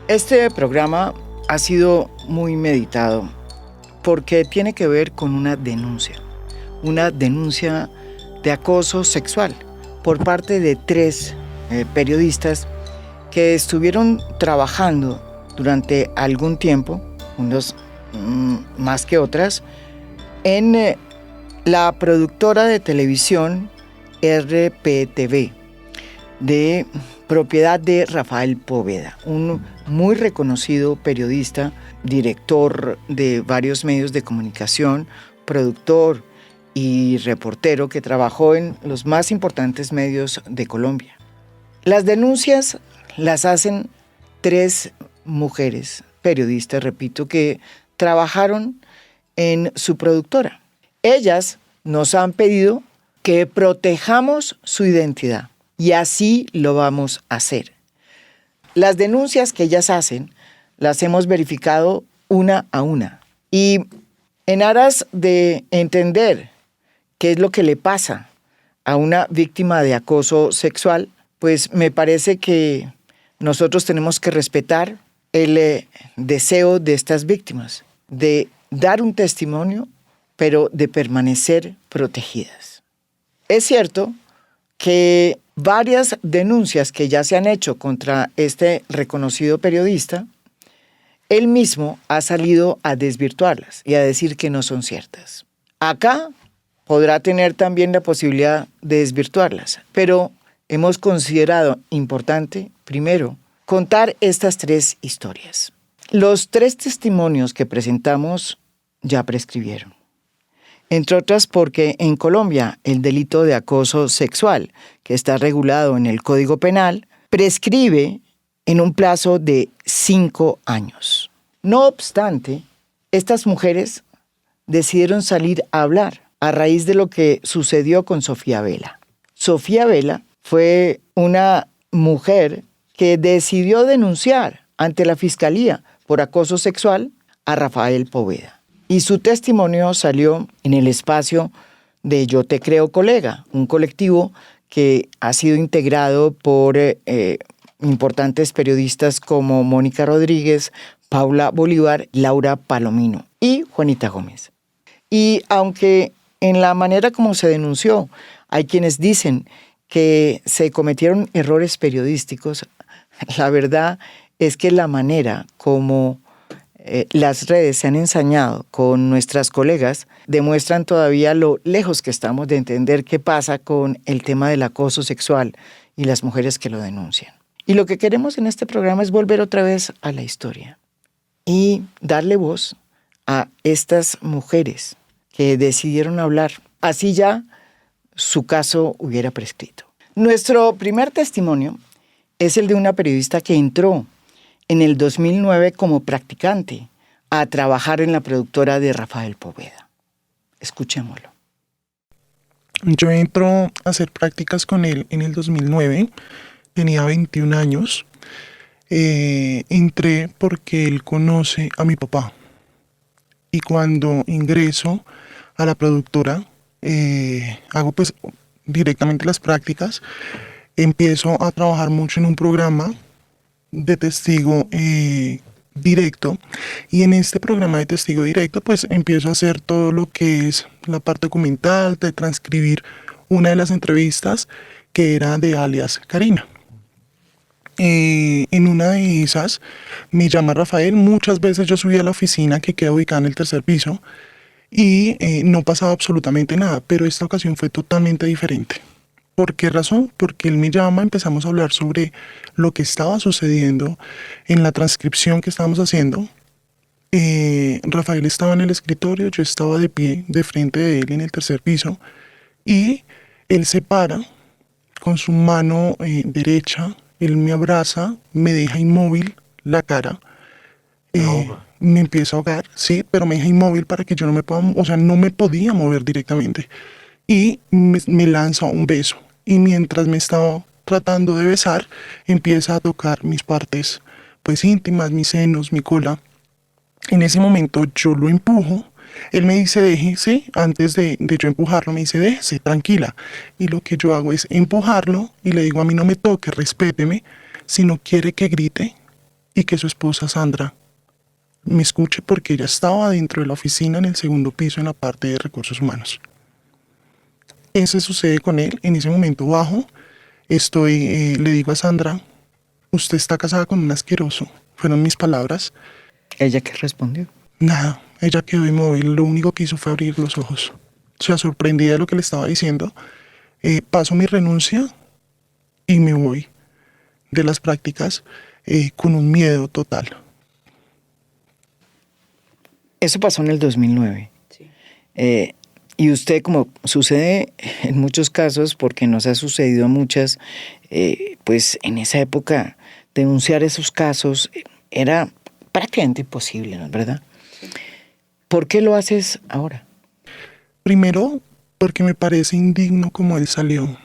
Este programa ha sido muy meditado porque tiene que ver con una denuncia de acoso sexual por parte de tres periodistas que estuvieron trabajando durante algún tiempo, unos más que otras, en la productora de televisión RPTV, de propiedad de Rafael Poveda, un muy reconocido periodista, director de varios medios de comunicación, productor y reportero que trabajó en los más importantes medios de Colombia. Las denuncias las hacen tres mujeres periodistas, repito, que trabajaron en su productora. Ellas nos han pedido que protejamos su identidad y así lo vamos a hacer. Las denuncias que ellas hacen las hemos verificado una a una y en aras de entender qué es lo que le pasa a una víctima de acoso sexual, pues me parece que nosotros tenemos que respetar el deseo de estas víctimas, de dar un testimonio, pero de permanecer protegidas. Es cierto que varias denuncias que ya se han hecho contra este reconocido periodista, él mismo ha salido a desvirtuarlas y a decir que no son ciertas. Acá podrá tener también la posibilidad de desvirtuarlas, pero hemos considerado importante, primero, contar estas tres historias. Los tres testimonios que presentamos ya prescribieron. Entre otras porque en Colombia el delito de acoso sexual, que está regulado en el Código Penal, prescribe en un plazo de 5 años. No obstante, estas mujeres decidieron salir a hablar a raíz de lo que sucedió con Sofía Vela. Sofía Vela fue una mujer que decidió denunciar ante la Fiscalía por acoso sexual a Rafael Poveda. Y su testimonio salió en el espacio de Yo Te Creo Colega, un colectivo que ha sido integrado por importantes periodistas como Mónica Rodríguez, Paula Bolívar, Laura Palomino y Juanita Gómez. Y aunque en la manera como se denunció hay quienes dicen que se cometieron errores periodísticos, la verdad es que la manera como las redes se han ensañado con nuestras colegas demuestran todavía lo lejos que estamos de entender qué pasa con el tema del acoso sexual y las mujeres que lo denuncian. Y lo que queremos en este programa es volver otra vez a la historia y darle voz a estas mujeres que decidieron hablar. Así ya su caso hubiera prescrito. Nuestro primer testimonio es el de una periodista que entró en el 2009 como practicante a trabajar en la productora de Rafael Poveda. Escuchémoslo. Yo entro a hacer prácticas con él en el 2009, tenía 21 años. Entré porque él conoce a mi papá. Y cuando ingreso a la productora, hago pues directamente las prácticas, empiezo a trabajar mucho en un programa de testigo directo, y en este programa de testigo directo pues empiezo a hacer todo lo que es la parte documental, de transcribir una de las entrevistas que era de alias Karina. En una de esas me llama Rafael. Muchas veces yo subí a la oficina que queda ubicada en el 3er piso y no pasaba absolutamente nada, pero esta ocasión fue totalmente diferente. ¿Por qué razón? Porque él me llama, empezamos a hablar sobre lo que estaba sucediendo en la transcripción que estábamos haciendo. Rafael estaba en el escritorio, yo estaba de pie de frente de él en el 3er piso y él se para con su mano derecha, él me abraza, me deja inmóvil la cara, me empieza a ahogar, sí, pero me deja inmóvil para que yo no me pueda, o sea, no me podía mover directamente, y me lanza un beso. Y mientras me estaba tratando de besar, empieza a tocar mis partes pues íntimas, mis senos, mi cola. En ese momento yo lo empujo, él me dice déjese, antes de yo empujarlo me dice déjese, tranquila. Y lo que yo hago es empujarlo y le digo a mí no me toque, respéteme, si no quiere que grite, y que su esposa Sandra me escuche porque ella estaba dentro de la oficina en el segundo piso en la parte de recursos humanos. Eso sucede con él. En ese momento bajo, le digo a Sandra, usted está casada con un asqueroso. Fueron mis palabras. ¿Ella qué respondió? Nada, ella quedó inmóvil. Lo único que hizo fue abrir los ojos. O sea, sorprendida de lo que le estaba diciendo, paso mi renuncia y me voy de las prácticas con un miedo total. Eso pasó en el 2009. Sí. Y usted, como sucede en muchos casos, porque nos ha sucedido a muchas, pues en esa época denunciar esos casos era prácticamente imposible, ¿no es verdad? Sí. ¿Por qué lo haces ahora? Primero, porque me parece indigno como él salió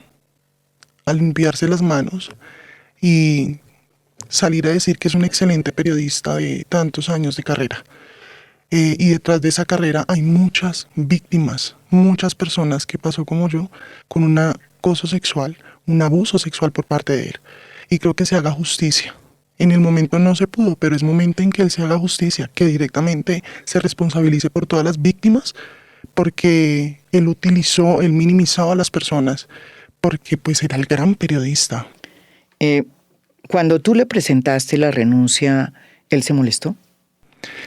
al limpiarse las manos y salir a decir que es un excelente periodista de tantos años de carrera. Y detrás de esa carrera hay muchas víctimas, muchas personas que pasó como yo con un acoso sexual, un abuso sexual por parte de él. Y creo que se haga justicia. En el momento no se pudo, pero es momento en que él se haga justicia, que directamente se responsabilice por todas las víctimas, porque él minimizaba a las personas, porque pues era el gran periodista. Cuando tú le presentaste la renuncia, ¿él se molestó?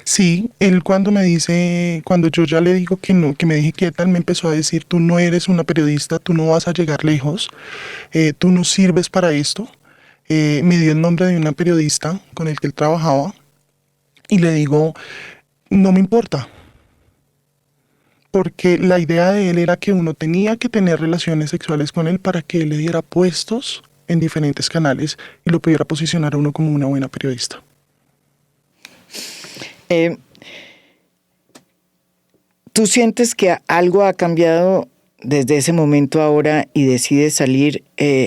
Sí, él cuando yo ya le digo que no, que me dije quieta, él me empezó a decir, tú no eres una periodista, tú no vas a llegar lejos, tú no sirves para esto. Me dio el nombre de una periodista con el que él trabajaba y le digo, no me importa, porque la idea de él era que uno tenía que tener relaciones sexuales con él para que él le diera puestos en diferentes canales y lo pudiera posicionar a uno como una buena periodista. ¿Tú sientes que algo ha cambiado desde ese momento ahora y decides salir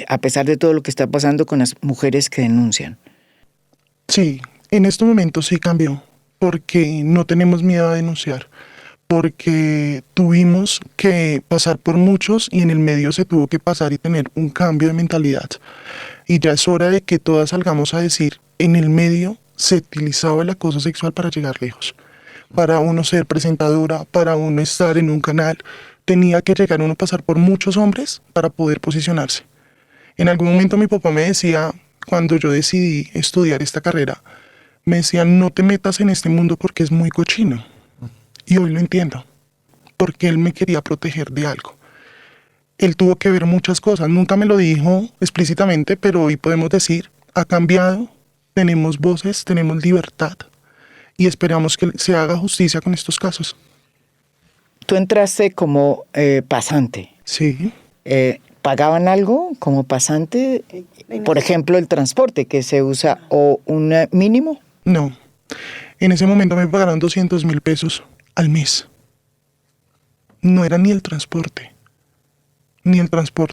a pesar de todo lo que está pasando con las mujeres que denuncian? Sí, en este momento sí cambió, porque no tenemos miedo a denunciar, porque tuvimos que pasar por muchos y en el medio se tuvo que pasar y tener un cambio de mentalidad. Y ya es hora de que todas salgamos a decir, en el medio se utilizaba el acoso sexual para llegar lejos. Para uno ser presentadora, para uno estar en un canal, tenía que llegar uno a pasar por muchos hombres para poder posicionarse. En algún momento mi papá me decía, cuando yo decidí estudiar esta carrera, me decía, no te metas en este mundo porque es muy cochino. Y hoy lo entiendo, porque él me quería proteger de algo. Él tuvo que ver muchas cosas, nunca me lo dijo explícitamente, pero hoy podemos decir, ha cambiado, tenemos voces, tenemos libertad y esperamos que se haga justicia con estos casos. Tú entraste como pasante. Sí. ¿Pagaban algo como pasante? Por ejemplo, el transporte que se usa o un mínimo. No. En ese momento me pagaron 200,000 pesos al mes. No era ni el transporte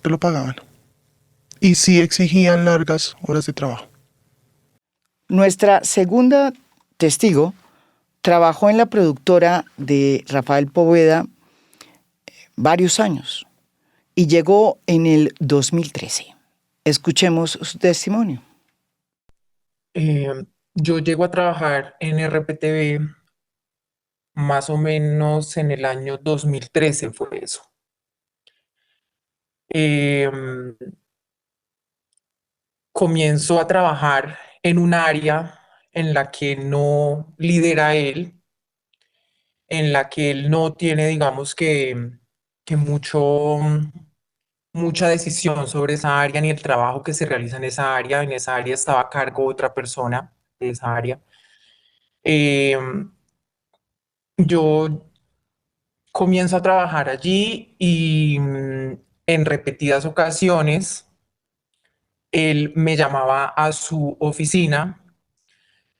lo pagaban. Y sí exigían largas horas de trabajo. Nuestra segunda testigo trabajó en la productora de Rafael Poveda varios años y llegó en el 2013. Escuchemos su testimonio. Yo llego a trabajar en RPTV más o menos en el año 2013 fue eso. Comienzo a trabajar en un área en la que no lidera él, en la que él no tiene, digamos que mucha decisión sobre esa área ni el trabajo que se realiza en esa área. En esa área estaba a cargo otra persona de esa área. Yo comienzo a trabajar allí y en repetidas ocasiones él me llamaba a su oficina,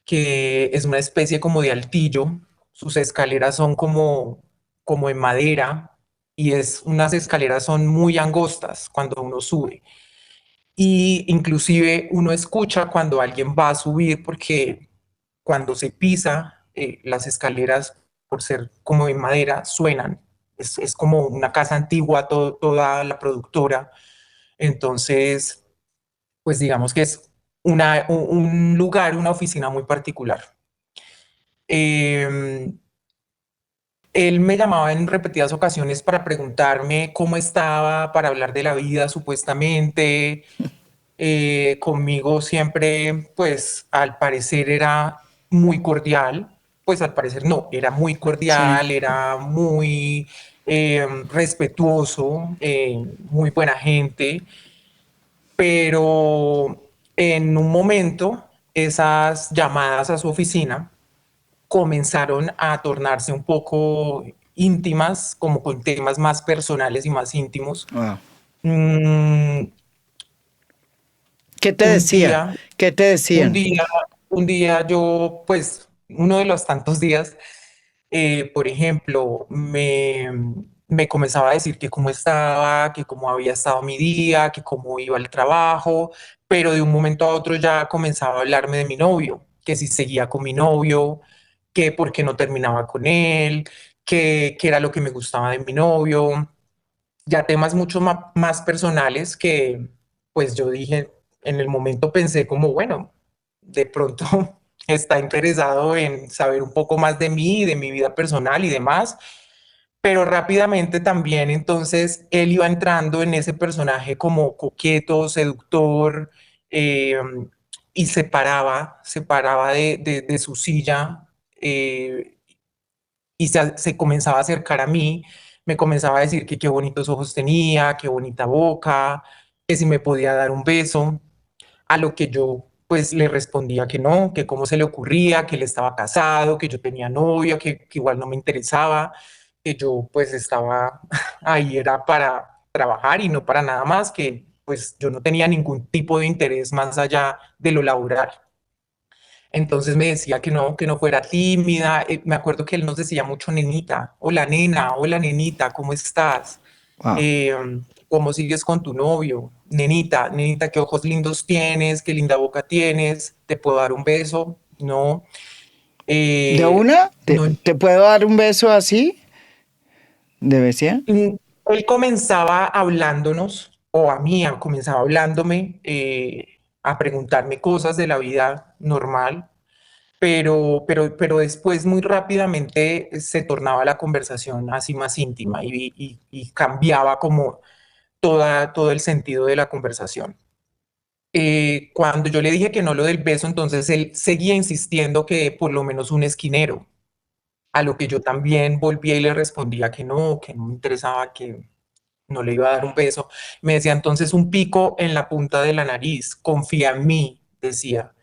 que es una especie como de altillo. Sus escaleras son como en madera y unas escaleras son muy angostas cuando uno sube. Y inclusive uno escucha cuando alguien va a subir porque cuando se pisa las escaleras, por ser como en madera, suenan. Es como una casa antigua, toda la productora. Entonces, pues digamos que es un lugar, una oficina muy particular. Eh, Él me llamaba en repetidas ocasiones para preguntarme cómo estaba, para hablar de la vida supuestamente. Conmigo siempre, pues al parecer era muy cordial, pues al parecer no, era muy Sí. cordial, era muy respetuoso, muy buena gente, pero en un momento esas llamadas a su oficina comenzaron a tornarse un poco íntimas, como con temas más personales y más íntimos. Wow. Mm, ¿Qué te un decía? día, ¿Qué te un decían? día, un día yo, pues, uno de los tantos días, por ejemplo, me comenzaba a decir que cómo estaba, que cómo había estado mi día, que cómo iba al trabajo, pero de un momento a otro ya comenzaba a hablarme de mi novio, que si seguía con mi novio, que por qué no terminaba con él, que era lo que me gustaba de mi novio, ya temas mucho más personales que pues yo dije, en el momento pensé como, bueno, de pronto está interesado en saber un poco más de mí, de mi vida personal y demás, pero rápidamente también entonces él iba entrando en ese personaje como coqueto, seductor, eh, y se paraba de su silla, eh, y se comenzaba a acercar a mí, me comenzaba a decir que qué bonitos ojos tenía, qué bonita boca, que si me podía dar un beso, a lo que yo pues le respondía que no, que cómo se le ocurría, que él estaba casado, que yo tenía novia, que igual no me interesaba, que yo pues estaba ahí era para trabajar y no para nada más, que pues yo no tenía ningún tipo de interés más allá de lo laboral. Entonces me decía que no fuera tímida. Me acuerdo que él nos decía mucho nenita, hola nena, hola nenita, ¿cómo estás? Wow. Eh, ¿Cómo sigues con tu novio? Nenita, nenita, qué ojos lindos tienes, qué linda boca tienes, ¿te puedo dar un beso? No. ¿De una? ¿Te, No. te puedo dar un beso así? ¿De decía? Él comenzaba hablándonos, o a mí comenzaba hablándome, a preguntarme cosas de la vida normal, pero después muy rápidamente se tornaba la conversación así más íntima y cambiaba como todo el sentido de la conversación. Cuando yo le dije que no lo del beso, entonces él seguía insistiendo que por lo menos un esquinero, a lo que yo también volvía y le respondía que no me interesaba, que no le iba a dar un beso. Me decía entonces un pico en la punta de la nariz, confía en mí, decía.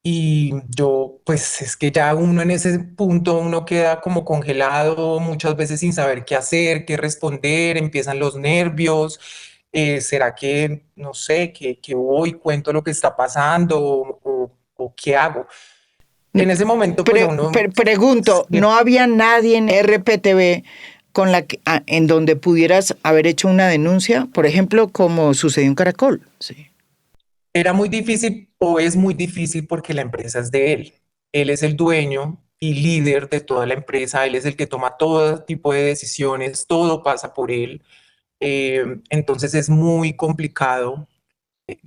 Y yo, pues es que ya uno en ese punto, uno queda como congelado muchas veces sin saber qué hacer, qué responder, empiezan los nervios. ¿Será que, no sé, que voy, cuento lo que está pasando o qué hago? En ese momento, pues a uno, Pregunto, ¿no había nadie en RPTV con en donde pudieras haber hecho una denuncia? Por ejemplo, como sucedió en Caracol. Sí. era muy difícil o es muy difícil porque la empresa es de él. Él es el dueño y líder de toda la empresa, él es el que toma todo tipo de decisiones, todo pasa por él. Entonces es muy complicado, eh,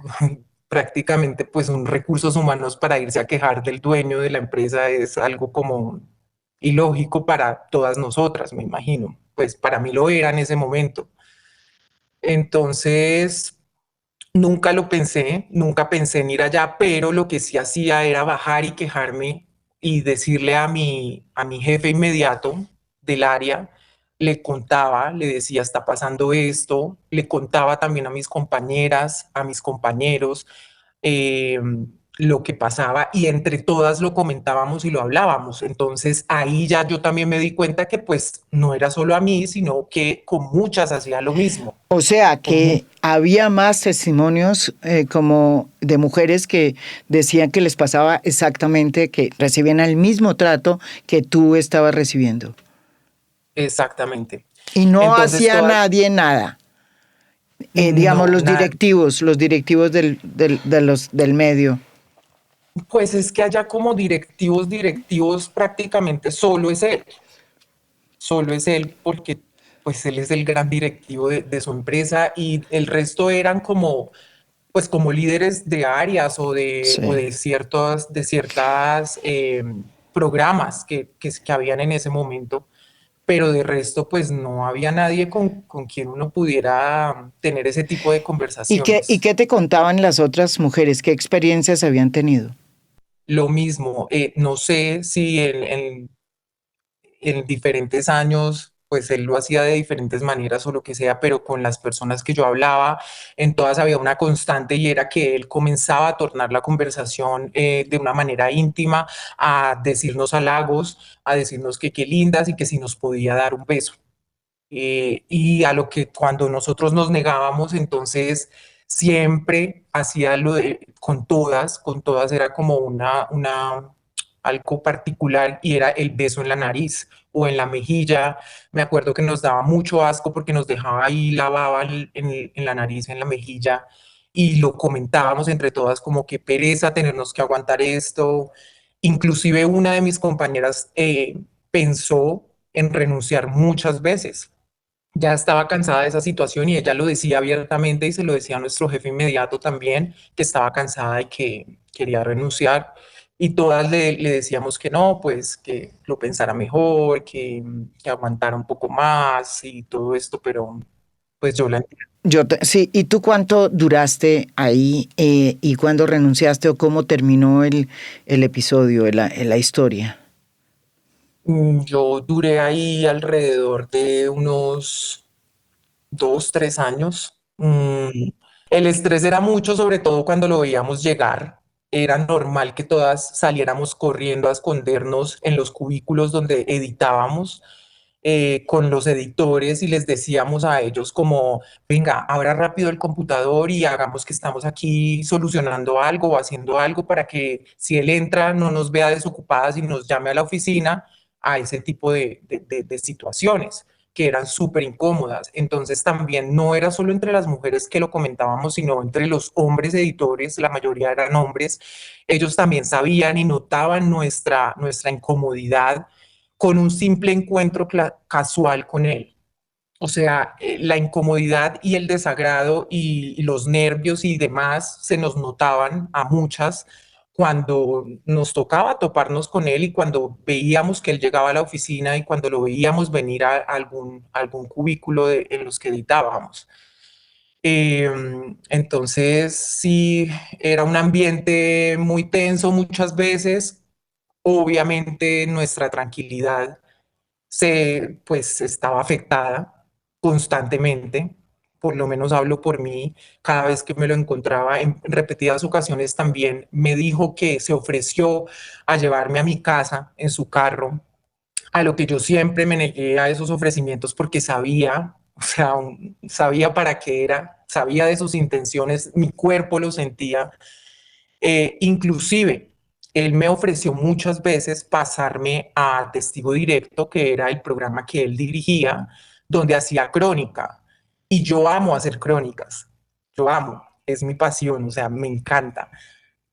prácticamente pues un recursos humanos para irse a quejar del dueño de la empresa es algo como ilógico para todas nosotras, me imagino. Pues para mí lo era en ese momento. Entonces, nunca lo pensé, nunca pensé en ir allá, pero lo que sí hacía era bajar y quejarme y decirle a mi jefe inmediato del área, le contaba, le decía, está pasando esto, le contaba también a mis compañeras, a mis compañeros, eh, lo que pasaba y entre todas lo comentábamos y lo hablábamos. Entonces ahí ya yo también me di cuenta que pues no era solo a mí, sino que con muchas hacía lo mismo. O sea, Con mu- que había más testimonios como de mujeres que decían que les pasaba exactamente, que recibían el mismo trato que tú estabas recibiendo. Exactamente. Y no Entonces, hacía todas, nadie nada. Digamos, no, nada. los directivos del medio. Pues es que allá como directivos, prácticamente solo es él, porque pues él es el gran directivo de su empresa y el resto eran como pues como líderes de áreas o Sí. de ciertas programas que habían en ese momento, pero de resto pues no había nadie con quien uno pudiera tener ese tipo de ¿Y conversaciones. qué te contaban las otras mujeres? ¿Qué experiencias habían tenido? Lo mismo, no sé si en diferentes años, pues él lo hacía de diferentes maneras o lo que sea, pero con las personas que yo hablaba, en todas había una constante y era que él comenzaba a tornar la conversación de una manera íntima, a decirnos halagos, a decirnos que qué lindas y que si nos podía dar un beso. Y a lo que cuando nosotros nos negábamos, entonces siempre hacía con todas era como algo particular y era el beso en la nariz o en la mejilla. Me acuerdo que nos daba mucho asco porque nos dejaba ahí la baba en la nariz, en la mejilla y lo comentábamos entre todas como que pereza tenernos que aguantar esto. Inclusive una de mis compañeras pensó en renunciar muchas veces. Ya estaba cansada de esa situación y ella lo decía abiertamente y se lo decía a nuestro jefe inmediato también, que estaba cansada y que quería renunciar. Y todas le decíamos que no, pues que lo pensara mejor, que aguantara un poco más y todo esto, pero pues yo la entiendo. Sí, ¿y tú cuánto duraste ahí y cuándo renunciaste o cómo terminó el episodio, la historia? Yo duré ahí alrededor de unos 2, 3 años. El estrés era mucho, sobre todo cuando lo veíamos llegar. Era normal que todas saliéramos corriendo a escondernos en los cubículos donde editábamos con los editores y les decíamos a ellos como, venga, abra rápido el computador y hagamos que estamos aquí solucionando algo o haciendo algo para que si él entra no nos vea desocupadas y nos llame a la oficina a ese tipo de situaciones que eran súper incómodas. Entonces también no era solo entre las mujeres que lo comentábamos, sino entre los hombres editores, la mayoría eran hombres, ellos también sabían y notaban nuestra incomodidad con un simple encuentro casual con él. O sea, la incomodidad y el desagrado y los nervios y demás se nos notaban a muchas cuando nos tocaba toparnos con él y cuando veíamos que él llegaba a la oficina y cuando lo veíamos venir a algún cubículo en los que editábamos. Eh, entonces, sí, era un ambiente muy tenso muchas veces. Obviamente nuestra tranquilidad pues estaba afectada constantemente, por lo menos hablo por mí, cada vez que me lo encontraba en repetidas ocasiones también me dijo que se ofreció a llevarme a mi casa en su carro, a lo que yo siempre me negué a esos ofrecimientos porque sabía, o sea, sabía para qué era, sabía de sus intenciones, mi cuerpo lo sentía. Inclusive, él me ofreció muchas veces pasarme a Testigo Directo, que era el programa que él dirigía, donde hacía crónica. Y yo amo hacer crónicas, yo amo, es mi pasión, o sea, me encanta.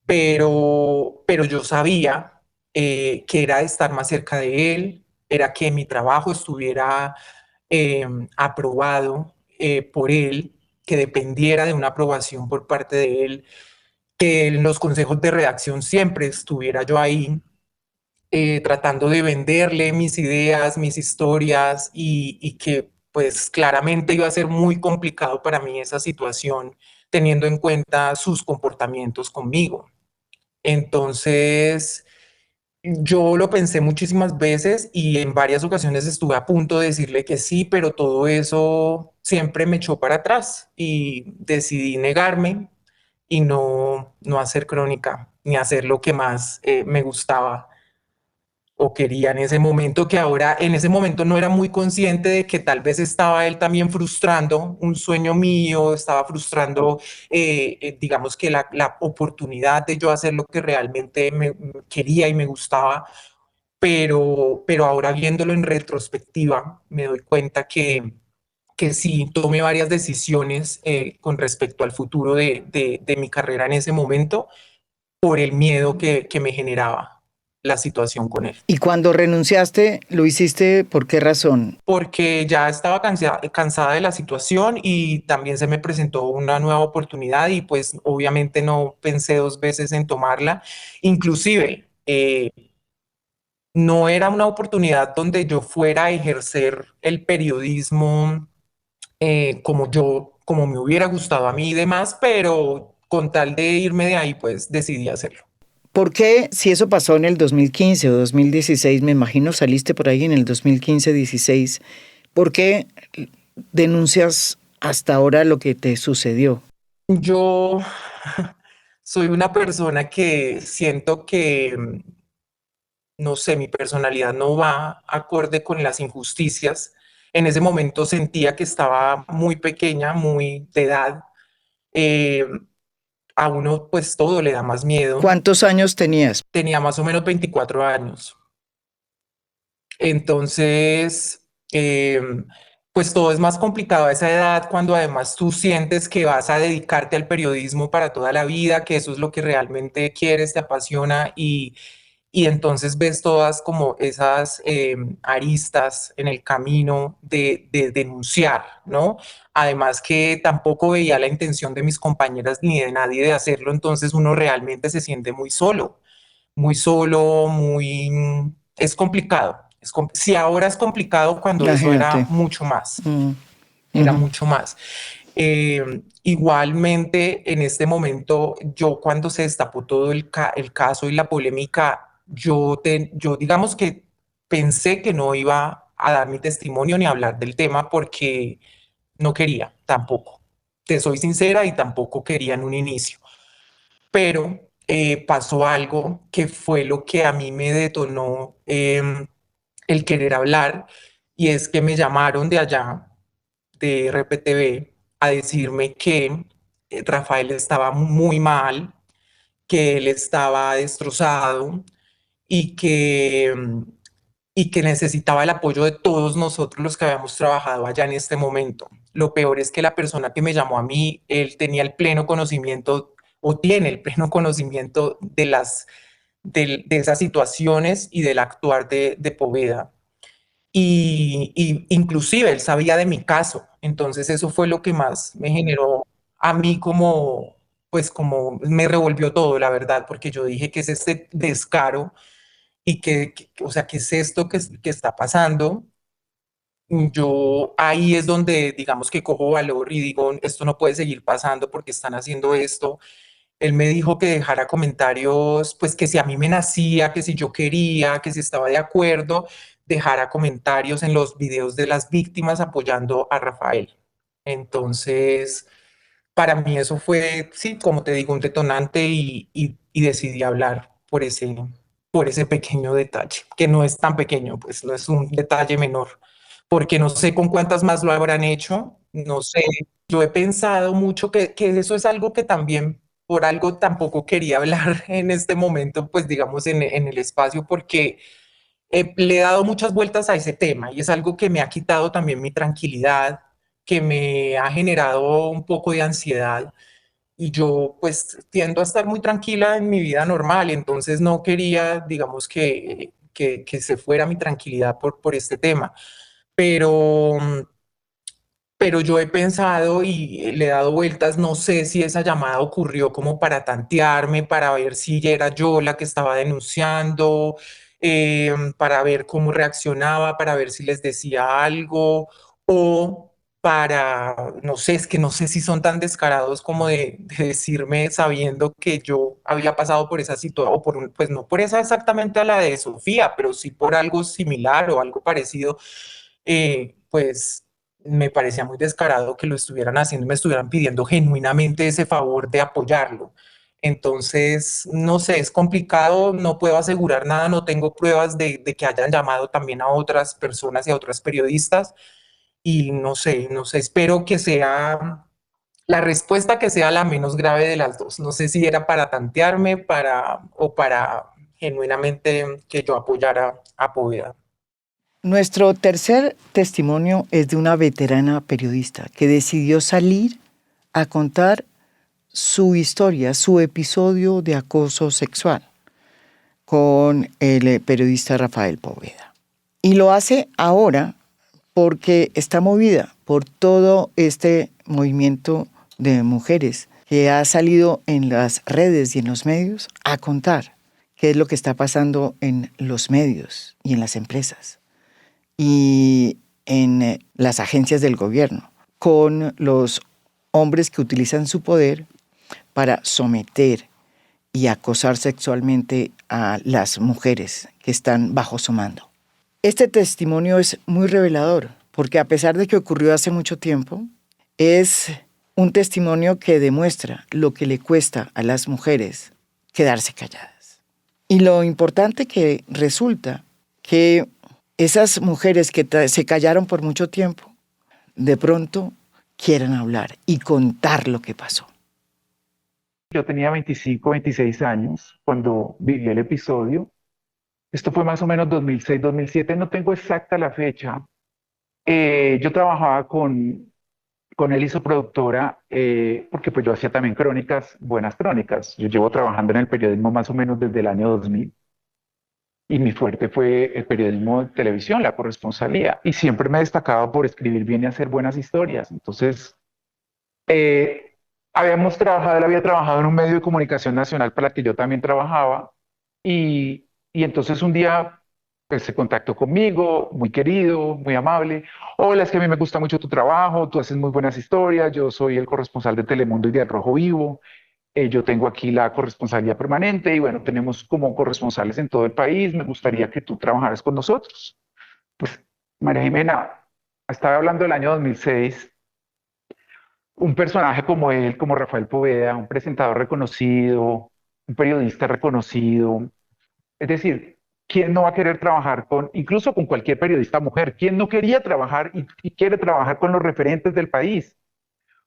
Pero yo sabía que era estar más cerca de él, era que mi trabajo estuviera eh, aprobado por él, que dependiera de una aprobación por parte de él, que en los consejos de redacción siempre estuviera yo ahí tratando de venderle mis ideas, mis historias y que pues claramente iba a ser muy complicado para mí esa situación teniendo en cuenta sus comportamientos conmigo. Entonces, yo lo pensé muchísimas veces y en varias ocasiones estuve a punto de decirle que sí, pero todo eso siempre me echó para atrás y decidí negarme y no hacer crónica ni hacer lo que más me gustaba o quería en ese momento, que ahora en ese momento no era muy consciente de que tal vez estaba él también frustrando un sueño mío, estaba frustrando, digamos que la oportunidad de yo hacer lo que realmente me quería y me gustaba, pero ahora viéndolo en retrospectiva, me doy cuenta que sí tomé varias decisiones con respecto al futuro de mi carrera en ese momento por el miedo que me generaba la situación con él. Y cuando renunciaste, ¿lo hiciste por qué razón? Porque ya estaba cansada de la situación y también se me presentó una nueva oportunidad y pues obviamente no pensé dos veces en tomarla. Inclusive, no era una oportunidad donde yo fuera a ejercer el periodismo como me hubiera gustado a mí y demás, pero con tal de irme de ahí, pues decidí hacerlo. ¿Por qué, si eso pasó en el 2015 o 2016, me imagino saliste por ahí en el 2015-16, ¿por qué denuncias hasta ahora lo que te sucedió? Yo soy una persona que siento que, no sé, mi personalidad no va acorde con las injusticias. En ese momento sentía que estaba muy pequeña, muy de edad. Eh, a uno pues todo le da más miedo. ¿Cuántos años tenías? Tenía más o menos 24 años. Entonces, pues todo es más complicado a esa edad cuando además tú sientes que vas a dedicarte al periodismo para toda la vida, que eso es lo que realmente quieres, te apasiona y entonces ves todas como esas aristas en el camino de denunciar, ¿no? Además que tampoco veía la intención de mis compañeras ni de nadie de hacerlo, entonces uno realmente se siente muy solo, muy... Es complicado. Si ahora es complicado, cuando eso era Imagínate. mucho más, Mm, era ujú. mucho más. Igualmente, en este momento, yo cuando se destapó todo el caso y la polémica, yo digamos que pensé que no iba a dar mi testimonio ni a hablar del tema porque no quería tampoco. Te soy sincera y tampoco quería en un inicio. Pero pasó algo que fue lo que a mí me detonó el querer hablar y es que me llamaron de allá, de RPTV, a decirme que Rafael estaba muy mal, que él estaba destrozado y y que necesitaba el apoyo de todos nosotros los que habíamos trabajado allá en este momento. Lo peor es que la persona que me llamó a mí, él tenía el pleno conocimiento o tiene el pleno conocimiento de esas situaciones y del actuar de Poveda. Y inclusive él sabía de mi caso. Entonces eso fue lo que más me generó a mí como, pues como me revolvió todo, la verdad, porque yo dije que es este descaro y o sea, ¿qué es esto que está pasando? Yo ahí es donde digamos que cojo valor y digo, esto no puede seguir pasando porque están haciendo esto. Él me dijo que dejara comentarios, pues que si a mí me nacía, que si yo quería, que si estaba de acuerdo, dejara comentarios en los videos de las víctimas apoyando a Rafael. Entonces, para mí eso fue, sí, como te digo, un detonante y decidí hablar por ese pequeño detalle, que no es tan pequeño, pues no es un detalle menor, porque no sé con cuántas más lo habrán hecho, no sé. Yo he pensado mucho que eso es algo que también por algo tampoco quería hablar en este momento, pues digamos en el espacio, porque le he dado muchas vueltas a ese tema y es algo que me ha quitado también mi tranquilidad, que me ha generado un poco de ansiedad y yo pues tiendo a estar muy tranquila en mi vida normal, entonces no quería, digamos, que se fuera mi tranquilidad por este tema, pero, pero yo he pensado y le he dado vueltas, no sé si esa llamada ocurrió como para tantearme, para ver si era yo la que estaba denunciando, para ver cómo reaccionaba, para ver si les decía algo o para, no sé, es que no sé si son tan descarados como de decirme sabiendo que yo había pasado por esa situación, o pues no por esa exactamente a la de Sofía, pero sí por algo similar o algo parecido, pues me parecía muy descarado que lo estuvieran haciendo y me estuvieran pidiendo genuinamente ese favor de apoyarlo. Entonces, no sé, es complicado, no puedo asegurar nada, no tengo pruebas de que hayan llamado también a otras personas y a otras periodistas y no sé, espero que sea la respuesta que sea la menos grave de las dos. No sé si era para tantearme o para genuinamente que yo apoyara a Poveda. Nuestro tercer testimonio es de una veterana periodista que decidió salir a contar su historia, su episodio de acoso sexual. con el periodista Rafael Poveda. Y lo hace ahora porque está movida por todo este movimiento de mujeres que ha salido en las redes y en los medios a contar qué es lo que está pasando en los medios y en las empresas y en las agencias del gobierno, con los hombres que utilizan su poder para someter y acosar sexualmente a las mujeres que están bajo su mando. Este testimonio es muy revelador, porque a pesar de que ocurrió hace mucho tiempo, es un testimonio que demuestra lo que le cuesta a las mujeres quedarse calladas. Y lo importante que resulta que esas mujeres que se callaron por mucho tiempo, de pronto quieren hablar y contar lo que pasó. Yo tenía 25, 26 años cuando viví el episodio. Esto fue más o menos 2006, 2007, no tengo exacta la fecha. Yo trabajaba con él y su productora, porque pues yo hacía también crónicas, buenas crónicas. Yo llevo trabajando en el periodismo más o menos desde el año 2000 y mi fuerte fue el periodismo de televisión, la corresponsalía, y siempre me he destacado por escribir bien y hacer buenas historias. Entonces, él había trabajado en un medio de comunicación nacional para el que yo también trabajaba y entonces un día pues, se contactó conmigo, muy querido, muy amable. Hola, es que a mí me gusta mucho tu trabajo, tú haces muy buenas historias, yo soy el corresponsal de Telemundo y de Al Rojo Vivo, yo tengo aquí la corresponsalía permanente y bueno, tenemos como corresponsales en todo el país, me gustaría que tú trabajaras con nosotros. Pues María Jimena, estaba hablando del año 2006. Un personaje como él, como Rafael Poveda, un presentador reconocido, un periodista reconocido. Es decir, ¿quién no va a querer trabajar incluso con cualquier periodista mujer? ¿Quién no quería trabajar y quiere trabajar con los referentes del país?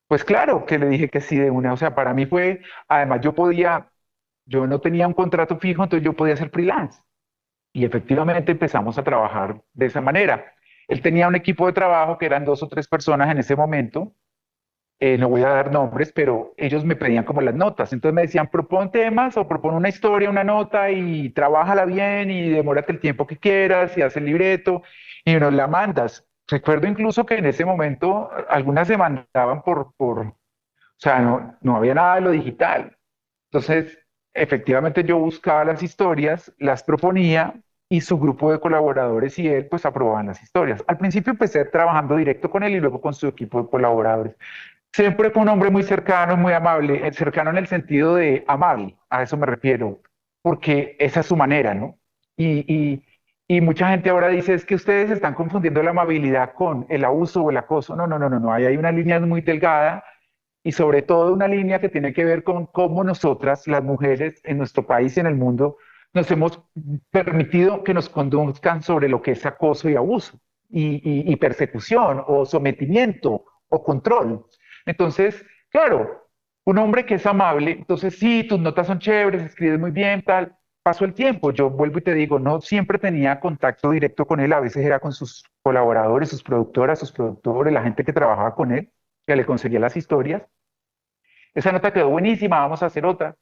Pues claro que le dije que sí de una. O sea, para mí fue, además yo no tenía un contrato fijo, entonces yo podía ser freelance. Y efectivamente empezamos a trabajar de esa manera. Él tenía un equipo de trabajo que eran 2 o 3 personas en ese momento, no voy a dar nombres, pero ellos me pedían como las notas. Entonces me decían, propon temas o propon una historia, una nota y trabájala bien y demórate el tiempo que quieras y haz el libreto y nos la mandas. Recuerdo incluso que en ese momento algunas se mandaban o sea, no había nada de lo digital. Entonces, efectivamente yo buscaba las historias, las proponía y su grupo de colaboradores y él pues aprobaban las historias. Al principio empecé trabajando directo con él y luego con su equipo de colaboradores. Siempre fue un hombre muy cercano, muy amable, cercano en el sentido de amable, a eso me refiero, porque esa es su manera, ¿no? Y, y, y mucha gente ahora dice, es que ustedes están confundiendo la amabilidad con el abuso o el acoso. No, no, no, no, no, ahí hay una línea muy delgada y sobre todo una línea que tiene que ver con cómo nosotras, las mujeres en nuestro país y en el mundo, nos hemos permitido que nos conduzcan sobre lo que es acoso y abuso y persecución o sometimiento o control. Entonces, claro, un hombre que es amable, entonces sí, tus notas son chéveres, escribes muy bien, tal. Pasó el tiempo, yo vuelvo y te digo, no siempre tenía contacto directo con él, a veces era con sus colaboradores, sus productoras, sus productores, la gente que trabajaba con él, que le conseguía las historias. Esa nota quedó buenísima, vamos a hacer otra.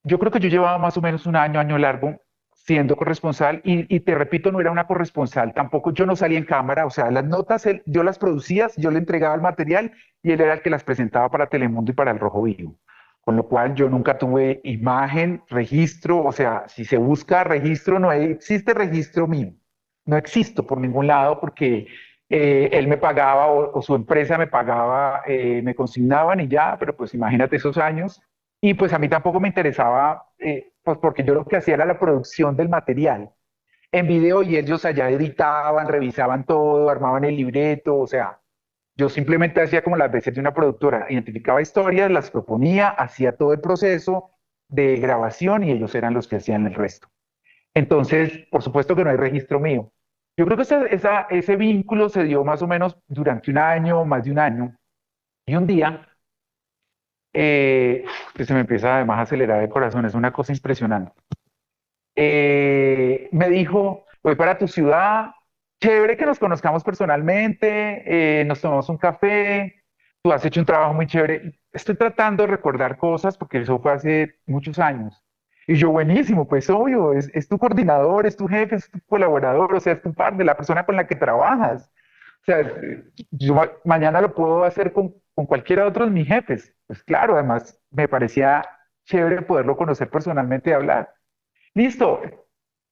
Yo creo que yo llevaba más o menos un año, año largo, siendo corresponsal y te repito, no era una corresponsal, tampoco yo no salía en cámara, o sea, las notas yo las producía, yo le entregaba el material y él era el que las presentaba para Telemundo y para El Rojo Vivo. Con lo cual yo nunca tuve imagen, registro, o sea, si se busca registro, no existe registro mío. No existo por ningún lado porque él me pagaba o su empresa me pagaba, me consignaban y ya, pero pues imagínate esos años. Y pues a mí tampoco me interesaba, pues porque yo lo que hacía era la producción del material en video y ellos allá editaban, revisaban todo, armaban el libreto, o sea, yo simplemente hacía como las veces de una productora, identificaba historias, las proponía, hacía todo el proceso de grabación y ellos eran los que hacían el resto. Entonces, por supuesto que no hay registro mío. Yo creo que ese vínculo se dio más o menos durante un año, más de un año, y un día que se me empieza además a acelerar el corazón, es una cosa impresionante. Me dijo, voy para tu ciudad, chévere que nos conozcamos personalmente, nos tomamos un café, tú has hecho un trabajo muy chévere. Estoy tratando de recordar cosas porque eso fue hace muchos años. Y yo, buenísimo, pues obvio, es tu coordinador, es tu jefe, es tu colaborador, o sea, es tu parte, la persona con la que trabajas. O sea, yo mañana lo puedo hacer con cualquiera de otros mis jefes. Pues claro, además me parecía chévere poderlo conocer personalmente y hablar. Listo,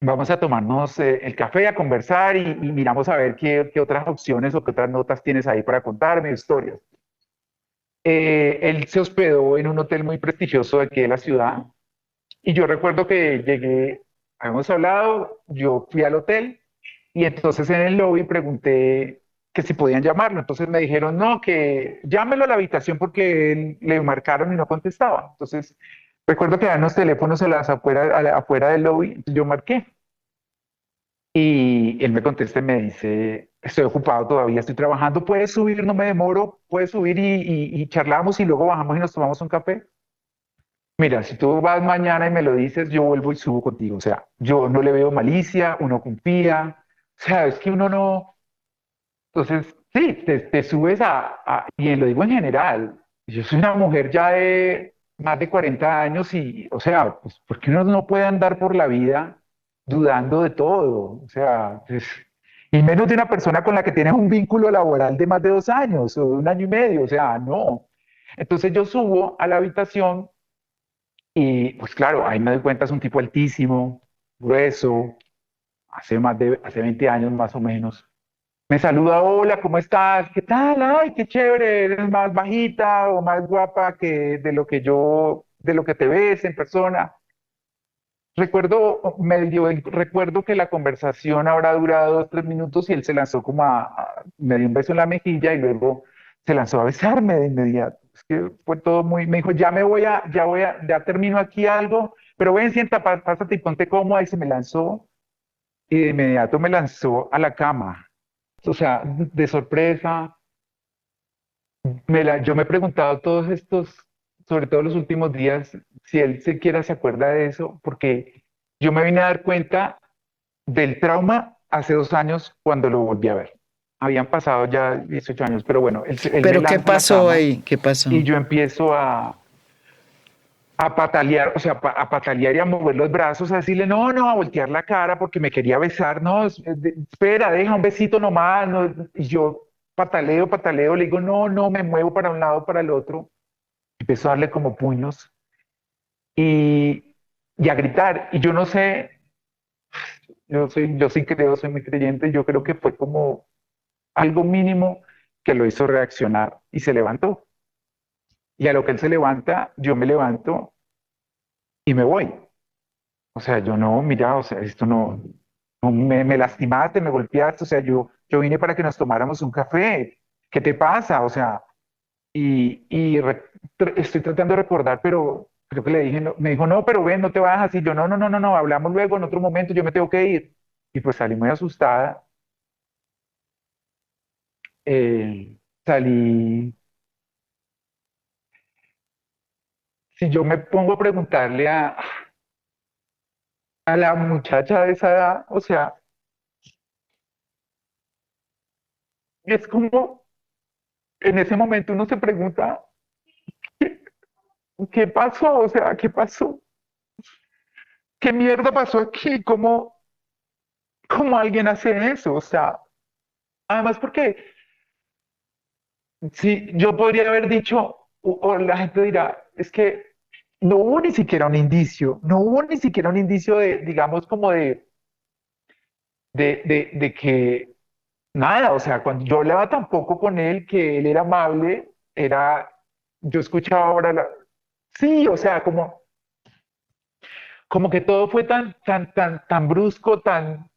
vamos a tomarnos el café, a conversar y miramos a ver qué otras opciones o qué otras notas tienes ahí para contarme, historias. Él se hospedó en un hotel muy prestigioso de aquí de la ciudad y yo recuerdo que llegué, habíamos hablado, yo fui al hotel y entonces en el lobby pregunté que si podían llamarlo. Entonces me dijeron, no, que llámelo a la habitación porque le marcaron y no contestaba. Entonces recuerdo que había unos teléfonos a las afuera, afuera del lobby, entonces yo marqué. Y él me contesta y me dice, estoy ocupado todavía, estoy trabajando, puedes subir, no me demoro, puedes subir y charlamos y luego bajamos y nos tomamos un café. Mira, si tú vas mañana y me lo dices, yo vuelvo y subo contigo. O sea, yo no le veo malicia, uno confía. O sea, es que uno no. Entonces, sí, te subes y lo digo en general. Yo soy una mujer ya de más de 40 años y, o sea, pues, ¿por qué uno no puede andar por la vida dudando de todo? O sea, y menos de una persona con la que tienes un vínculo laboral de más de 2 años o de 1 año y medio. O sea, no. Entonces yo subo a la habitación y pues claro, ahí me doy cuenta, es un tipo altísimo, grueso, hace 20 años más o menos. Me saluda, hola, ¿cómo estás? ¿Qué tal? Ay, qué chévere, eres más bajita o más guapa que de lo que te ves en persona. Recuerdo que la conversación habrá durado 2, 3 minutos y él se lanzó me dio un beso en la mejilla y luego se lanzó a besarme de inmediato. Es que fue todo me dijo, ya termino aquí algo, pero ven, sienta, pásate y ponte cómoda y se me lanzó y de inmediato me lanzó a la cama. O sea, de sorpresa, yo me he preguntado todos estos, sobre todo los últimos días, si él siquiera se acuerda de eso, porque yo me vine a dar cuenta del trauma hace 2 años cuando lo volví a ver. Habían pasado ya 18 años, pero bueno, él me Pero ¿qué lanza a la pasó cama ahí? ¿Qué pasó? y yo empiezo a patalear, o sea, a patalear y a mover los brazos, a decirle, no, no, a voltear la cara porque me quería besar, no, espera, deja un besito nomás, no, y yo pataleo, pataleo, le digo, no, no, me muevo para un lado, para el otro, empiezo a darle como puños y, y a gritar, y yo no sé, yo sí creo, soy muy creyente, yo creo que fue como algo mínimo que lo hizo reaccionar y se levantó, y a lo que él se levanta, yo me levanto y me voy. O sea, yo no, mira, o sea, esto no, me lastimaste, me golpeaste, o sea, yo vine para que nos tomáramos un café. ¿Qué te pasa? O sea, estoy tratando de recordar, pero creo que le dije, me dijo, no, pero ven, no te vayas así. Yo, no, no, no, no, no, hablamos luego en otro momento, yo me tengo que ir. Y pues salí muy asustada. Salí, si yo me pongo a preguntarle a la muchacha de esa edad, o sea, es como en ese momento uno se pregunta, ¿qué pasó? O sea, ¿qué pasó? ¿Qué mierda pasó aquí? ¿Cómo alguien hace eso? O sea, además porque si yo podría haber dicho, o la gente dirá, es que no hubo ni siquiera un indicio, no hubo ni siquiera un indicio de, digamos, como de que nada, o sea, cuando yo hablaba tampoco con él, que él era amable, yo escuchaba ahora sí, o sea, como que todo fue tan brusco, tan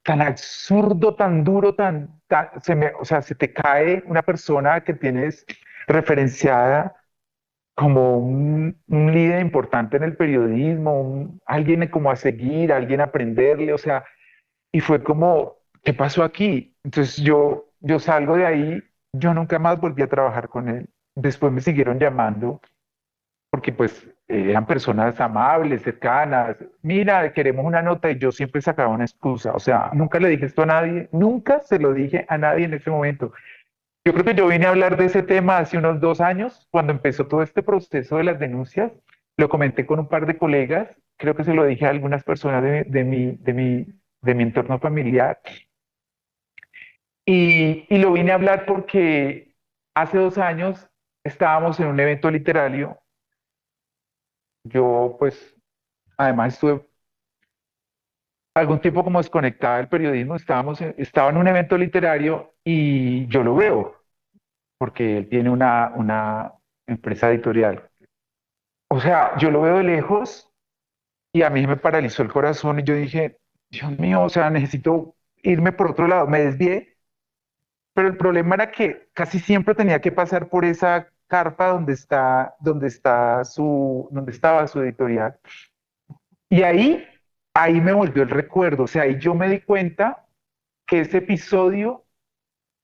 absurdo, tan duro, o sea, se te cae una persona que tienes referenciada como un líder importante en el periodismo, alguien como a seguir, alguien a aprenderle, o sea, y fue como, ¿qué pasó aquí? Entonces yo salgo de ahí, yo nunca más volví a trabajar con él. Después me siguieron llamando porque pues eran personas amables, cercanas. Mira, queremos una nota y yo siempre sacaba una excusa. O sea, nunca le dije esto a nadie, nunca se lo dije a nadie en ese momento. Yo creo que yo vine a hablar de ese tema hace unos 2 años, cuando empezó todo este proceso de las denuncias. lo comenté con un par de colegas, creo que se lo dije a algunas personas de mi entorno familiar y lo vine a hablar porque hace 2 años estábamos en un evento literario. Yo pues además estuve algún tiempo como desconectada del periodismo, estaba en un evento literario y yo lo veo porque él tiene una empresa editorial. O sea, yo lo veo de lejos y a mí me paralizó el corazón y yo dije, Dios mío, o sea, necesito irme por otro lado. Me desvié, pero el problema era que casi siempre tenía que pasar por esa carpa donde estaba su editorial. Y ahí me volvió el recuerdo, o sea, ahí yo me di cuenta que ese episodio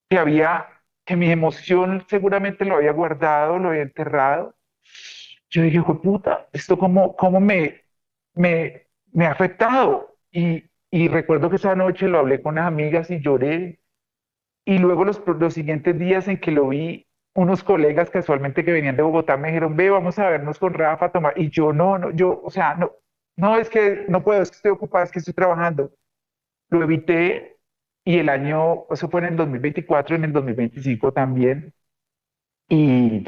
que había, que mi emoción seguramente lo había guardado, lo había enterrado. Yo dije, puta, esto me ha afectado. Y recuerdo que esa noche lo hablé con unas amigas y lloré. Y luego los siguientes días en que lo vi, unos colegas casualmente que venían de Bogotá me dijeron, ve, vamos a vernos con Rafa a tomar. Y yo, no, no, yo, o sea, no, no, es que no puedo, es que estoy ocupada, es que estoy trabajando. Lo evité y el año, eso fue en el 2024, en el 2025 también. Y,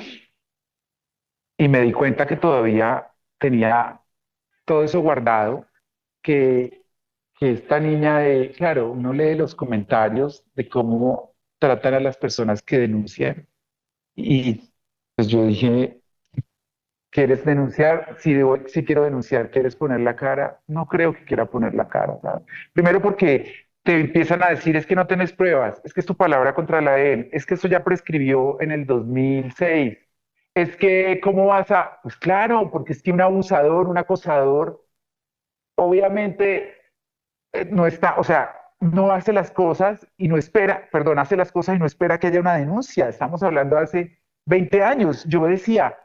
y me di cuenta que todavía tenía todo eso guardado, que, que esta niña claro, uno lee los comentarios de cómo tratan a las personas que denuncian y pues yo dije, ¿quieres denunciar? Si quiero denunciar, ¿quieres poner la cara? No creo que quiera poner la cara, ¿sabes? Primero porque te empiezan a decir, es que no tenés pruebas, es que es tu palabra contra la de él, es que eso ya prescribió en el 2006, es que, ¿cómo vas a...? Pues claro, porque es que un abusador, un acosador, obviamente no está, o sea, no hace las cosas y no espera, perdón, hace las cosas y no espera que haya una denuncia. Estamos hablando de hace 20 años. Yo decía,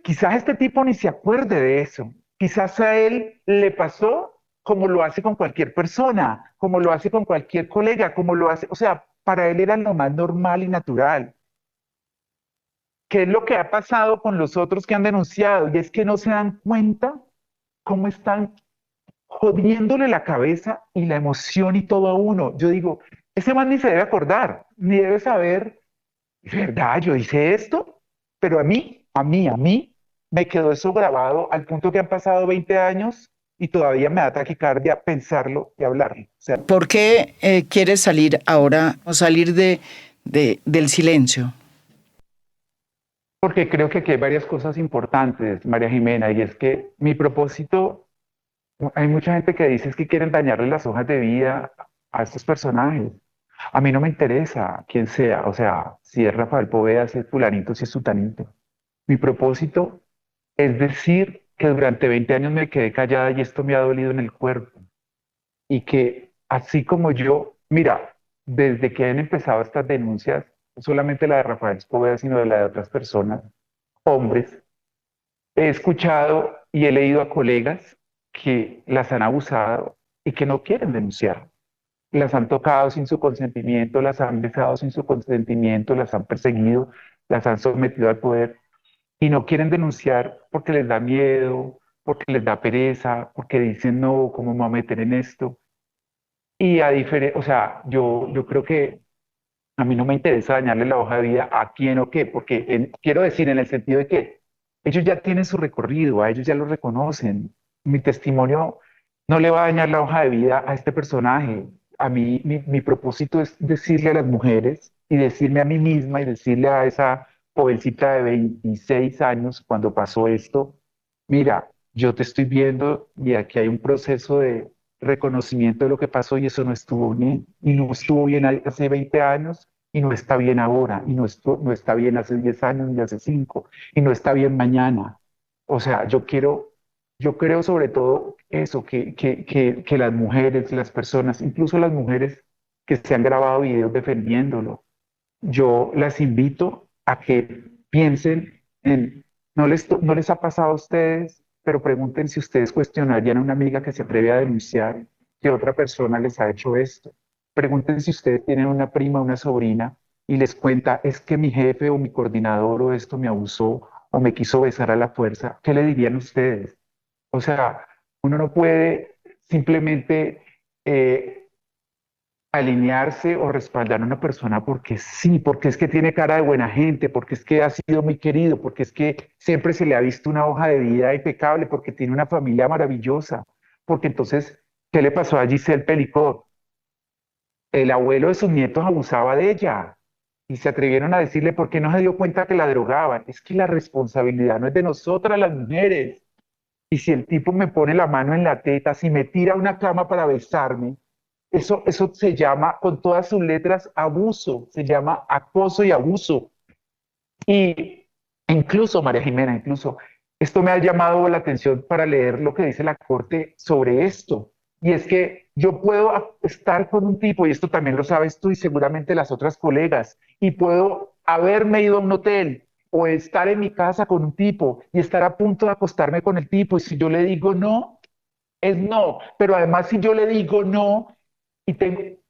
quizás este tipo ni se acuerde de eso. Quizás a él le pasó como lo hace con cualquier persona, como lo hace con cualquier colega, como lo hace, o sea, para él era lo más normal y natural. ¿Qué es lo que ha pasado con los otros que han denunciado? Y es que no se dan cuenta cómo están jodiéndole la cabeza y la emoción y todo a uno. Yo digo, ese man ni se debe acordar, ni debe saber, es verdad, yo hice esto, pero a mí, me quedó eso grabado al punto que han pasado 20 años y todavía me da taquicardia pensarlo y hablarlo. O sea, ¿Por qué quieres salir ahora o salir del silencio? porque creo que aquí hay varias cosas importantes, María Jimena, y es que mi propósito, hay mucha gente que dice es que quieren dañarle las hojas de vida a estos personajes. A mí no me interesa quién sea, o sea, si es Rafael Poveda, si es fulanito, si es sutanito. Mi propósito es decir que durante 20 años me quedé callada y esto me ha dolido en el cuerpo. Y que así como yo, mira, desde que han empezado estas denuncias, no solamente la de Rafael Poveda, sino de la de otras personas, hombres, he escuchado y he leído a colegas que las han abusado y que no quieren denunciar. Las han tocado sin su consentimiento, las han besado sin su consentimiento, las han perseguido, las han sometido al poder y no quieren denunciar porque les da miedo, porque les da pereza, porque dicen, no, ¿cómo me voy a meter en esto? Y a diferencia, o sea, yo creo que a mí no me interesa dañarle la hoja de vida a quién o qué, porque quiero decir en el sentido de que ellos ya tienen su recorrido, a ellos ya lo reconocen. Mi testimonio no le va a dañar la hoja de vida a este personaje. A mí, mi propósito es decirle a las mujeres y decirme a mí misma y decirle a esa jovencita de 26 años cuando pasó esto, mira, yo te estoy viendo y aquí hay un proceso de reconocimiento de lo que pasó y eso no estuvo bien. Y no estuvo bien hace 20 años y no está bien ahora. Y no está bien hace 10 años ni hace 5 y no está bien mañana. O sea, yo creo sobre todo eso, que las mujeres, las personas, incluso las mujeres que se han grabado videos defendiéndolo, yo las invito a que piensen en, no les ha pasado a ustedes, pero pregunten si ustedes cuestionarían a una amiga que se atreve a denunciar que otra persona les ha hecho esto. Pregunten si ustedes tienen una prima, una sobrina y les cuenta, es que mi jefe o mi coordinador o esto me abusó o me quiso besar a la fuerza, ¿qué le dirían ustedes? O sea, uno no puede simplemente eh, alinearse o respaldar a una persona porque sí, porque es que tiene cara de buena gente, porque es que ha sido muy querido, porque es que siempre se le ha visto una hoja de vida impecable, porque tiene una familia maravillosa, porque entonces, ¿qué le pasó a Giselle Pelicot? El abuelo de sus nietos abusaba de ella y se atrevieron a decirle por qué no se dio cuenta que la drogaban. Es que la responsabilidad no es de nosotras las mujeres. Y si el tipo me pone la mano en la teta, si me tira a una cama para besarme, eso se llama, con todas sus letras, abuso, se llama acoso y abuso. Y incluso, María Jimena, incluso, esto me ha llamado la atención para leer lo que dice la Corte sobre esto. Y es que yo puedo estar con un tipo, y esto también lo sabes tú y seguramente las otras colegas, y puedo haberme ido a un hotel o estar en mi casa con un tipo y estar a punto de acostarme con el tipo, y si yo le digo no, es no. Pero además, si yo le digo no,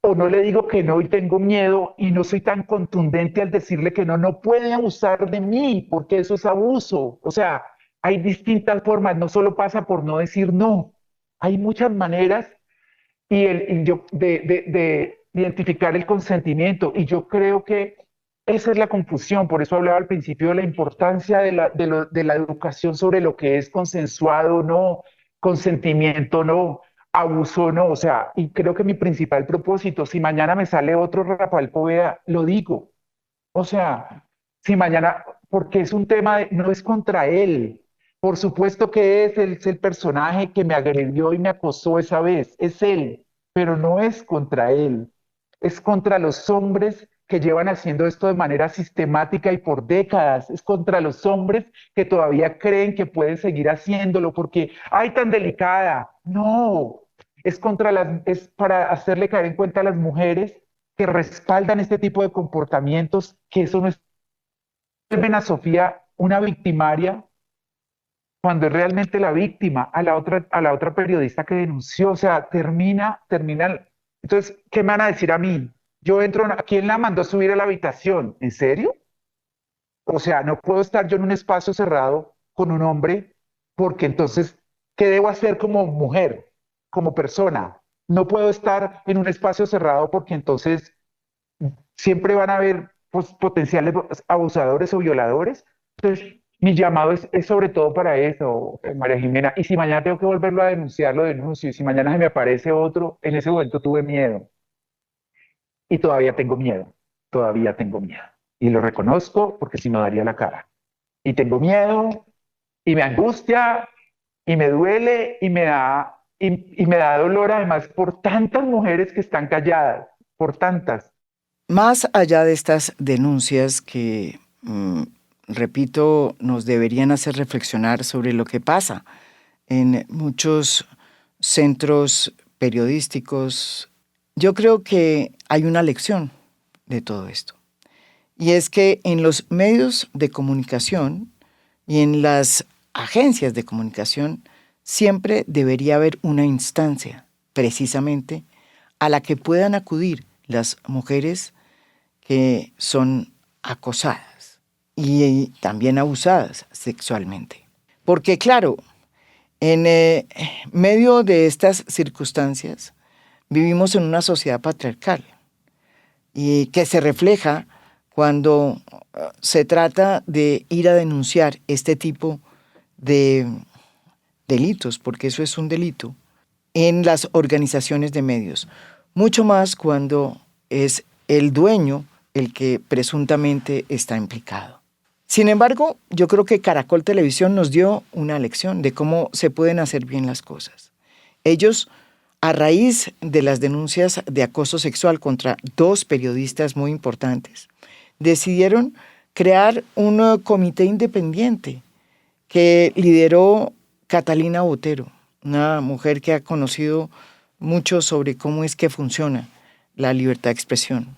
o no le digo que no y tengo miedo y no soy tan contundente al decirle que no, no puede abusar de mí porque eso es abuso. O sea, hay distintas formas, no solo pasa por no decir no, hay muchas maneras de identificar el consentimiento y yo creo que esa es la confusión, por eso hablaba al principio de la importancia de la educación sobre lo que es consensuado o no, consentimiento o no, abuso o no, o sea, y creo que mi principal propósito, si mañana me sale otro Rafael Poveda, lo digo, o sea, si mañana, porque es un tema, no es contra él. Por supuesto que es el personaje que me agredió y me acosó esa vez, es él, pero no es contra él, es contra los hombres que llevan haciendo esto de manera sistemática y por décadas, es contra los hombres que todavía creen que pueden seguir haciéndolo porque, ay, tan delicada, no, es para hacerle caer en cuenta a las mujeres que respaldan este tipo de comportamientos, que eso no es, vuelven a Sofía una victimaria cuando es realmente la víctima, a la otra periodista que denunció, o sea, termina. Entonces, ¿qué me van a decir a mí? Yo entro, ¿quién la mandó a subir a la habitación? ¿En serio? O sea, no puedo estar yo en un espacio cerrado con un hombre porque entonces, ¿qué debo hacer como mujer, como persona? No puedo estar en un espacio cerrado porque entonces siempre van a haber pues, potenciales abusadores o violadores. Entonces, mi llamado es sobre todo para eso, María Jimena. Y si mañana tengo que volverlo a denunciar, lo denuncio. Y si mañana se me aparece otro, en ese momento tuve miedo. Y todavía tengo miedo. Y lo reconozco porque si no daría la cara. Y tengo miedo, y me angustia, y me duele, y me da dolor además por tantas mujeres que están calladas, por tantas. Más allá de estas denuncias que, repito, nos deberían hacer reflexionar sobre lo que pasa en muchos centros periodísticos, yo creo que hay una lección de todo esto. Y es que en los medios de comunicación y en las agencias de comunicación siempre debería haber una instancia, precisamente, a la que puedan acudir las mujeres que son acosadas y también abusadas sexualmente. Porque claro, en medio de estas circunstancias vivimos en una sociedad patriarcal y que se refleja cuando se trata de ir a denunciar este tipo de delitos, porque eso es un delito, en las organizaciones de medios. Mucho más cuando es el dueño el que presuntamente está implicado. Sin embargo, yo creo que Caracol Televisión nos dio una lección de cómo se pueden hacer bien las cosas. Ellos, a raíz de las denuncias de acoso sexual contra dos periodistas muy importantes, decidieron crear un comité independiente que lideró Catalina Botero, una mujer que ha conocido mucho sobre cómo es que funciona la libertad de expresión.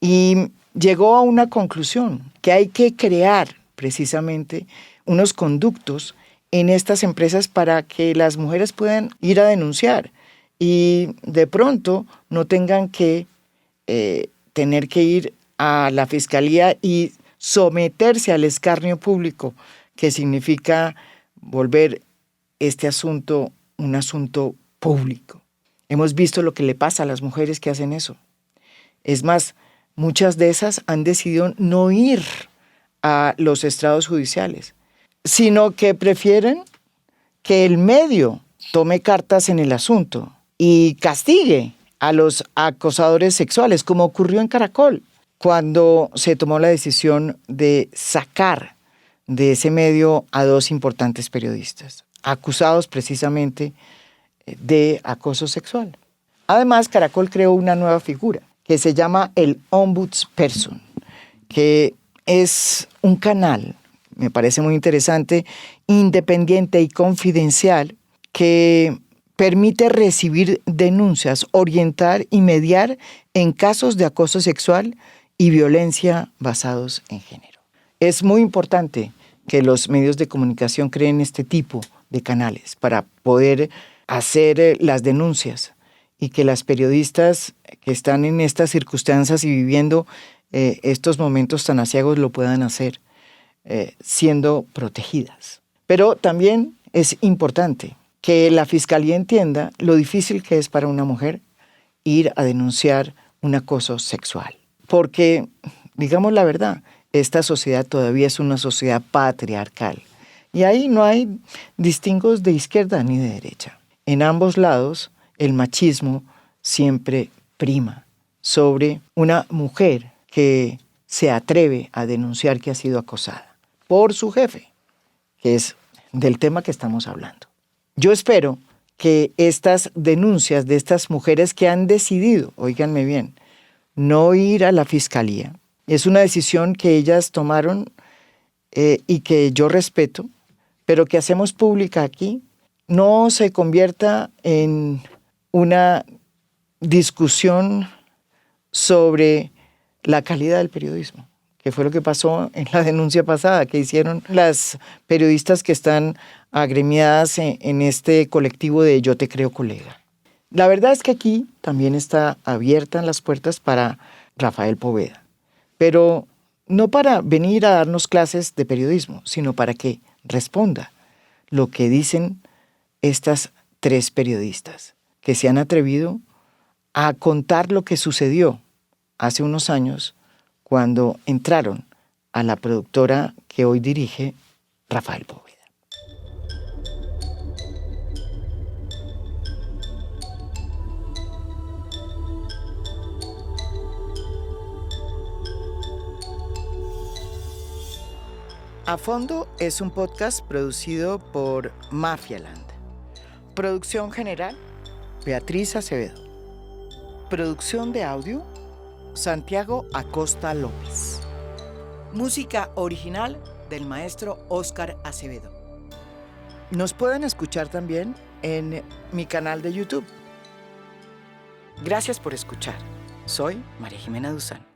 Y llegó a una conclusión, que hay que crear precisamente unos conductos en estas empresas para que las mujeres puedan ir a denunciar y de pronto no tengan que tener que ir a la fiscalía y someterse al escarnio público que significa volver este asunto un asunto público. Hemos visto lo que le pasa a las mujeres que hacen eso. Es más, muchas de esas han decidido no ir a los estrados judiciales, sino que prefieren que el medio tome cartas en el asunto y castigue a los acosadores sexuales, como ocurrió en Caracol, cuando se tomó la decisión de sacar de ese medio a 2 importantes periodistas, acusados precisamente de acoso sexual. Además, Caracol creó una nueva figura que se llama el Ombudsperson, que es un canal, me parece muy interesante, independiente y confidencial, que permite recibir denuncias, orientar y mediar en casos de acoso sexual y violencia basados en género. Es muy importante que los medios de comunicación creen este tipo de canales para poder hacer las denuncias y que las periodistas que están en estas circunstancias y viviendo estos momentos tan aciagos lo puedan hacer siendo protegidas. Pero también es importante que la Fiscalía entienda lo difícil que es para una mujer ir a denunciar un acoso sexual. Porque, digamos la verdad, esta sociedad todavía es una sociedad patriarcal. Y ahí no hay distingos de izquierda ni de derecha. En ambos lados, el machismo siempre prima sobre una mujer que se atreve a denunciar que ha sido acosada por su jefe, que es del tema que estamos hablando. Yo espero que estas denuncias de estas mujeres que han decidido, óiganme bien, no ir a la fiscalía, es una decisión que ellas tomaron y que yo respeto, pero que hacemos pública aquí, no se convierta en una discusión sobre la calidad del periodismo, que fue lo que pasó en la denuncia pasada que hicieron las periodistas que están agremiadas en este colectivo de Yo Te Creo, Colega. La verdad es que aquí también está abiertas las puertas para Rafael Poveda, pero no para venir a darnos clases de periodismo, sino para que responda lo que dicen estas 3 periodistas que se han atrevido a contar lo que sucedió hace unos años cuando entraron a la productora que hoy dirige Rafael Poveda. A Fondo es un podcast producido por Mafialand. Producción general, Beatriz Acevedo. Producción de audio, Santiago Acosta López. Música original del maestro Óscar Acevedo. Nos pueden escuchar también en mi canal de YouTube. Gracias por escuchar. Soy María Jimena Duzán.